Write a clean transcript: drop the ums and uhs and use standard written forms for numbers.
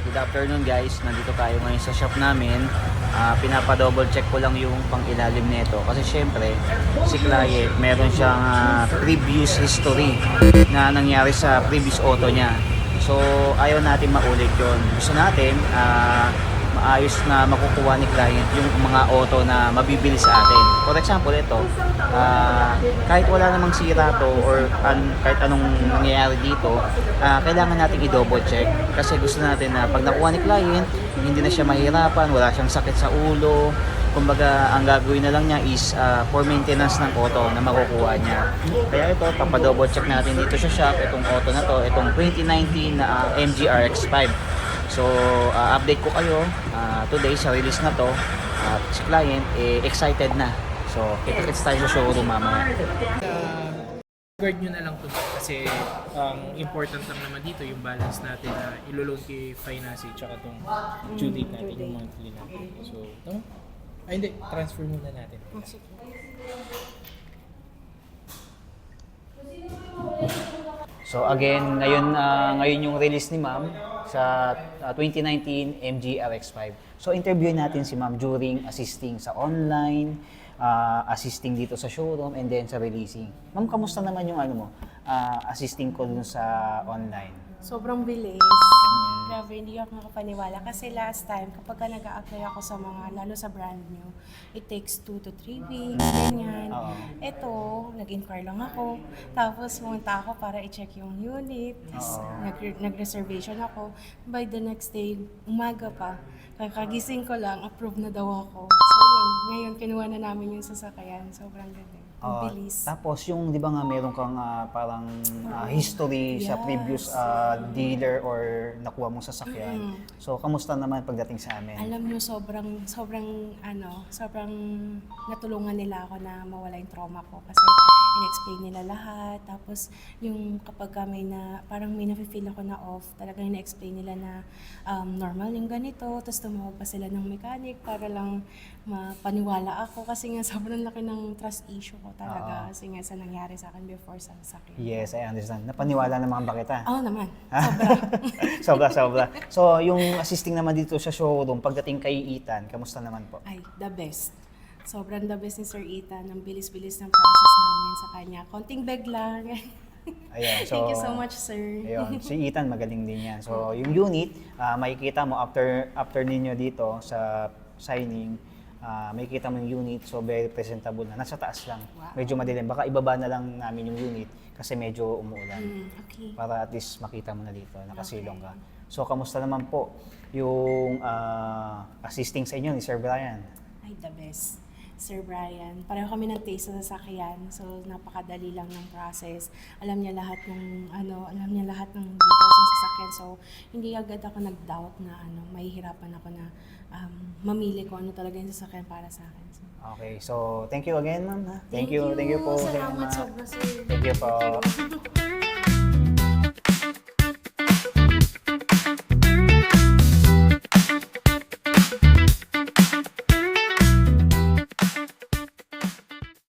Good afternoon guys, nandito tayo ngayon sa shop namin. Pinapa-double check ko lang yung pang-ilalim nito kasi syempre si client meron siyang previous history na nangyari sa previous auto niya. So ayaw natin maulit yun. Gusto natin maayos na makukuha ni client yung mga auto na mabibili sa atin. For example, ito, kahit wala namang sira to or kahit anong nangyayari dito, kailangan natin i-double check kasi gusto natin na pag nakuha ni client, hindi na siya mahirapan, wala siyang sakit sa ulo. Kumbaga, ang gagawin na lang niya is for maintenance ng auto na makukuha niya. Kaya ito, papadouble check natin dito sa shop, itong auto na to, itong 2019 na MG RX-5. So, update ko kayo today sa release na to at si client excited na. So, kita-kits tayo sa showroom mamaya. Guard nyo na lang to kasi ang important lang naman dito yung balance natin na iloload kay Finance tsaka tong due date natin, yung monthly natin. So, tama? Ay hindi, transfer muna natin. So again, ngayon yung release ni Ma'am sa 2019 MG RX-5. So interviewin natin si Ma'am during assisting sa online, assisting dito sa showroom, and then sa releasing. Ma'am, kamusta naman yung assisting ko dun sa online? Sobrang bilis. Grabe, hindi ako makapaniwala. Kasi last time, kapag ka nag-a-apply ako sa mga, lalo sa brand new, it takes 2 to 3 weeks, ganyan. Ito, nag-inquire lang ako. Tapos, pumunta ako para i-check yung unit. Tapos, nag-reservation ako. By the next day, umaga pa. Kakagising ko lang, approve na daw ako. So, yun. Ngayon, kinuha na namin yung sasakayan. Sobrang ganda. Ang bilis. Tapos yung di ba nga meron kang parang history sa previous dealer or nakuha mong sasakyan. So kamusta naman pagdating sa amin? Alam nyo, sobrang natulungan nila ako na mawala yung trauma ko kasi in-explain nila lahat. Tapos yung kapag parang may nafe-feel ako na off, talagang in-explain nila na normal yung ganito. Tapos tumawag pa sila ng mechanic para lang mapaniwala ako kasi nga sobrang laki ng trust issue ko talaga kasi nga sa nangyari sa akin before sa sakit. Yes, I understand. Napaniwala naman ba kita? Oo naman. Sobra. So, yung assisting naman dito sa showroom, pagdating kay Ethan, kamusta naman po? Ay, the best. Sobrang the best ni Sir Ethan. Ang bilis-bilis ng process namin sa kanya. Konting beg lang. Ayan, so, thank you so much, sir. Ayun, si Ethan magaling din yan. So, yung unit, makikita mo after ninyo dito sa signing, makikita mo yung unit, so very presentable na. Nasa taas lang. Wow. Medyo madilim. Baka ibaba na lang namin yung unit kasi medyo umuulan. Okay. Para at least makita mo na dito, nakasilong ka. So, kamusta naman po yung assisting sa inyo ni Sir Brian? Ay, the best. Sir Brian, pareho kami ng taste sa sasakyan. So, napakadali lang ng process. Alam niya lahat ng details ng sasakyan. So, hindi agad ako nag-doubt na mahihirapan ako na mamili ko ano talaga yung sasakyan para sa akin. So, Okay, so thank you again, ma'am. Thank you po. Salamat ma'am. sobra, sir. Thank you po.